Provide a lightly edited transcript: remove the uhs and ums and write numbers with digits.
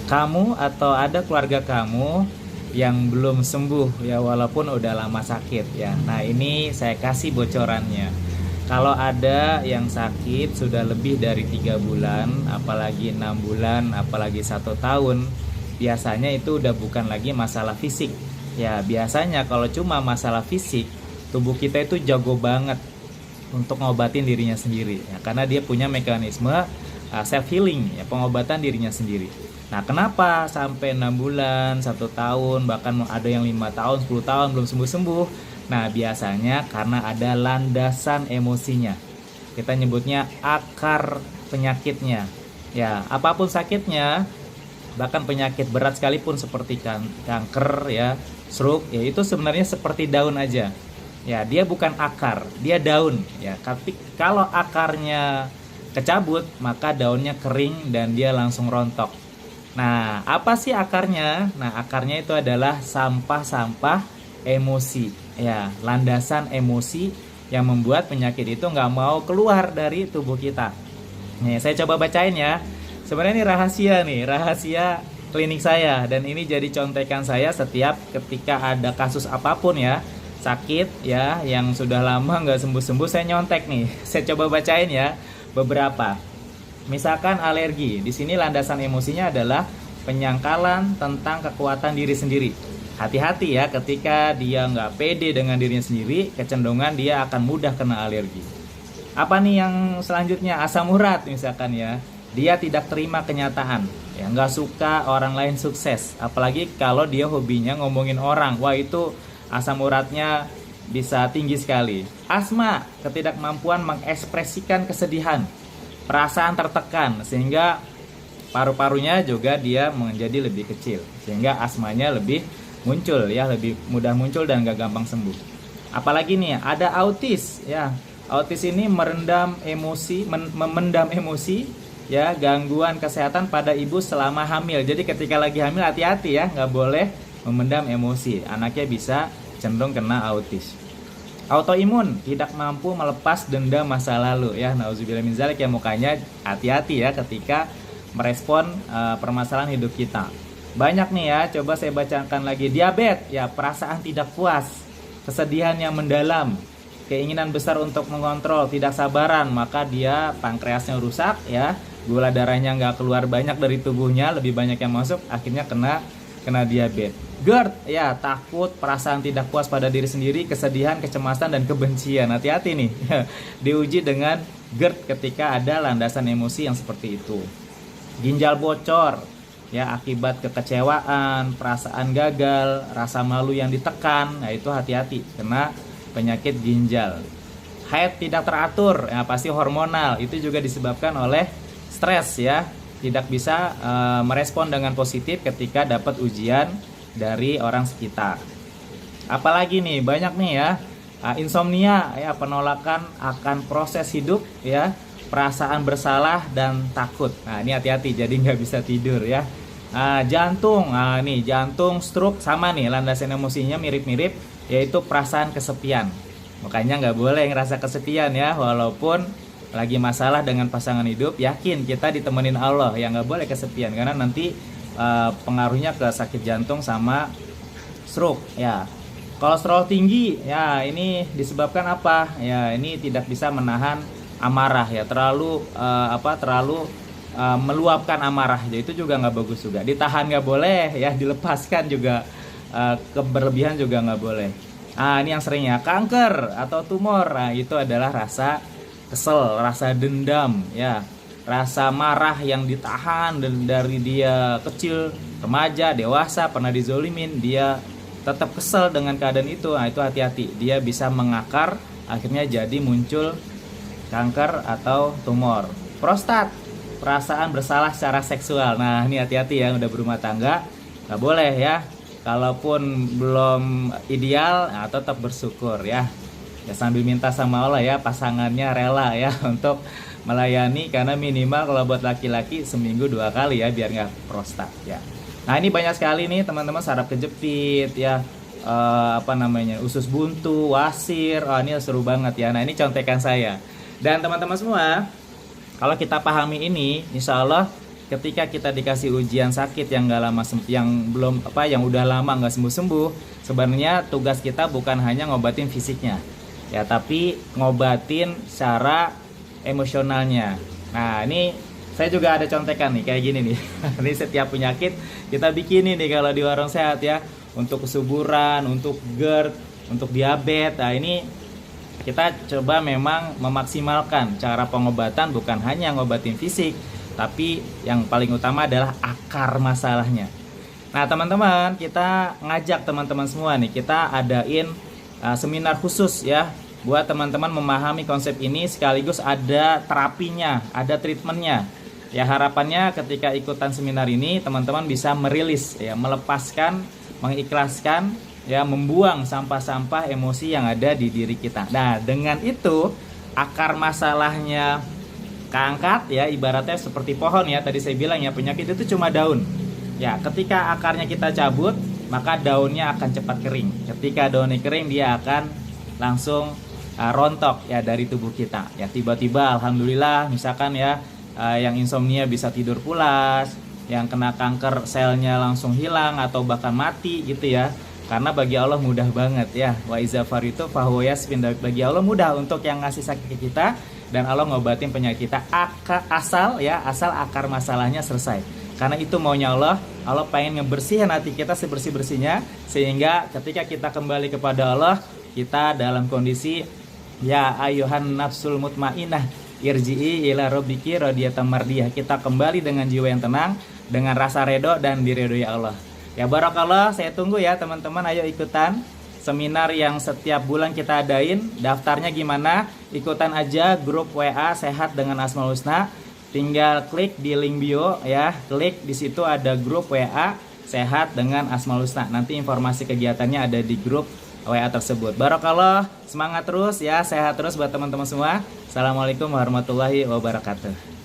kamu atau ada keluarga kamu yang belum sembuh ya, walaupun udah lama sakit ya. Nah, ini saya kasih bocorannya. Kalau ada yang sakit sudah lebih dari 3 bulan, apalagi 6 bulan, apalagi 1 tahun, biasanya itu udah bukan lagi masalah fisik. Ya, biasanya kalau cuma masalah fisik, tubuh kita itu jago banget untuk ngobatin dirinya sendiri ya, karena dia punya mekanisme self healing ya, pengobatan dirinya sendiri. Nah, kenapa sampai 6 bulan, 1 tahun, bahkan ada yang 5 tahun, 10 tahun belum sembuh-sembuh? Nah, biasanya karena ada landasan emosinya. Kita nyebutnya akar penyakitnya. Ya, apapun sakitnya, bahkan penyakit berat sekalipun seperti kanker ya, stroke ya, itu sebenarnya seperti daun aja. Ya, dia bukan akar, dia daun ya. Tapi kalau akarnya kecabut, maka daunnya kering dan dia langsung rontok. Nah, apa sih akarnya? Nah, akarnya itu adalah sampah-sampah emosi ya, landasan emosi yang membuat penyakit itu nggak mau keluar dari tubuh kita. Nih, saya coba bacain ya. Sebenarnya ini rahasia klinik saya, dan ini jadi contekan saya setiap ketika ada kasus apapun ya, sakit ya, yang sudah lama nggak sembuh-sembuh, saya nyontek nih. Saya coba bacain ya beberapa. Misalkan alergi, di sini landasan emosinya adalah penyangkalan tentang kekuatan diri sendiri. Hati-hati ya, ketika dia nggak pede dengan dirinya sendiri, kecenderungan dia akan mudah kena alergi. Apa nih yang selanjutnya? Asam urat misalkan ya, dia tidak terima kenyataan, ya nggak suka orang lain sukses, apalagi kalau dia hobinya ngomongin orang. Wah, itu asam uratnya bisa tinggi sekali. Asma, ketidakmampuan mengekspresikan kesedihan, perasaan tertekan, sehingga paru-parunya juga dia menjadi lebih kecil, sehingga asmanya lebih muncul ya, lebih mudah muncul dan gak gampang sembuh. Apalagi nih, ada autis ya. Autis ini memendam emosi ya, gangguan kesehatan pada ibu selama hamil. Jadi ketika lagi hamil hati-hati ya, nggak boleh memendam emosi, anaknya bisa cenderung kena autis. Autoimun, tidak mampu melepas dendam masa lalu ya, nauzubillah min dzalik ya. Mukanya hati-hati ya ketika merespon permasalahan hidup kita. Banyak nih ya, coba saya bacakan lagi. Diabetes ya, perasaan tidak puas, kesedihan yang mendalam, keinginan besar untuk mengontrol, tidak sabaran, maka dia pankreasnya rusak ya, gula darahnya nggak keluar banyak dari tubuhnya, lebih banyak yang masuk, akhirnya kena diabetes. GERD ya, takut, perasaan tidak puas pada diri sendiri, kesedihan, kecemasan, dan kebencian. Hati-hati nih diuji dengan GERD ketika ada landasan emosi yang seperti itu. Ginjal bocor ya, akibat kekecewaan, perasaan gagal, rasa malu yang ditekan. Nah, itu hati-hati kena penyakit ginjal. Haid tidak teratur ya, pasti hormonal, itu juga disebabkan oleh stres ya, tidak bisa merespon dengan positif ketika dapat ujian dari orang sekitar. Apalagi nih, banyak nih ya, insomnia ya, penolakan akan proses hidup ya, perasaan bersalah dan takut. Nah, ini hati-hati, jadi nggak bisa tidur ya. Jantung, nih jantung, stroke, sama nih landasan emosinya mirip-mirip, yaitu perasaan kesepian. Makanya nggak boleh ngerasa kesepian ya, walaupun lagi masalah dengan pasangan hidup, yakin kita ditemenin Allah ya, nggak boleh kesepian, karena nanti pengaruhnya ke sakit jantung sama stroke ya. Kolesterol tinggi ya, ini disebabkan apa ya, ini tidak bisa menahan amarah ya, terlalu meluapkan amarah, jadi itu juga nggak bagus juga. Ditahan nggak boleh ya, dilepaskan juga keberlebihan juga nggak boleh. Ini yang seringnya kanker atau tumor. Nah, itu adalah rasa kesel, rasa dendam ya, rasa marah yang ditahan dari dia kecil, remaja, dewasa, pernah dizolimin, dia tetap kesel dengan keadaan itu. Nah, itu hati-hati, dia bisa mengakar, akhirnya jadi muncul kanker atau tumor. Prostat, perasaan bersalah secara seksual. Nah, ini hati-hati ya, udah berumah tangga nggak boleh ya. Kalaupun belum ideal, nah tetap bersyukur ya. Ya sambil minta sama Allah ya, pasangannya rela ya untuk melayani, karena minimal kalau buat laki-laki seminggu 2 kali ya, biar nggak prostat ya. Nah, ini banyak sekali nih teman-teman, saraf kejepit ya, usus buntu, wasir. Ini seru banget ya. Nah, ini contekan saya. Dan teman-teman semua, kalau kita pahami ini, insya Allah ketika kita dikasih ujian sakit yang nggak lama yang belum yang udah lama nggak sembuh-sembuh, sebenarnya tugas kita bukan hanya ngobatin fisiknya ya, tapi ngobatin secara emosionalnya. Nah, ini saya juga ada contekan nih kayak gini nih. Ini setiap penyakit kita bikin nih kalau di Warung Sehat ya, untuk kesuburan, untuk GERD, untuk diabetes. Nah, ini kita coba memang memaksimalkan cara pengobatan, bukan hanya ngobatin fisik, tapi yang paling utama adalah akar masalahnya. Nah, teman-teman, kita ngajak teman-teman semua nih, kita adain seminar khusus ya, buat teman-teman memahami konsep ini, sekaligus ada terapinya, ada treatmentnya. Ya, harapannya ketika ikutan seminar ini teman-teman bisa merilis ya, melepaskan, mengikhlaskan ya, membuang sampah-sampah emosi yang ada di diri kita. Nah, dengan itu akar masalahnya keangkat ya, ibaratnya seperti pohon ya, tadi saya bilang ya, penyakit itu cuma daun. Ya, ketika akarnya kita cabut, maka daunnya akan cepat kering. Ketika daunnya kering, dia akan langsung rontok ya dari tubuh kita. Ya, tiba-tiba alhamdulillah misalkan ya, yang insomnia bisa tidur pulas, yang kena kanker selnya langsung hilang atau bahkan mati gitu ya. Karena bagi Allah mudah banget ya. Wa iza faritu fahuwa yasfin, bagi Allah mudah untuk yang ngasih sakit ke kita, dan Allah ngobatin penyakit kita asal akar masalahnya selesai. Karena itu maunya Allah. Allah pengen ngebersihin hati kita sebersih-bersihnya, sehingga ketika kita kembali kepada Allah, kita dalam kondisi ya ayuhan nafsul mutmainnah irji'i ila rabbiki radiyatan mardiyah. Kita kembali dengan jiwa yang tenang, dengan rasa redho dan diridhoi Allah. Ya barakallah, saya tunggu ya teman-teman, ayo ikutan seminar yang setiap bulan kita adain. Daftarnya gimana? Ikutan aja grup WA Sehat dengan Asmaul Husna. Tinggal klik di link bio ya, klik di situ ada grup WA Sehat dengan Asmaul Husna. Nanti informasi kegiatannya ada di grup WA tersebut. Barakallah, semangat terus ya, sehat terus buat teman-teman semua. Assalamualaikum warahmatullahi wabarakatuh.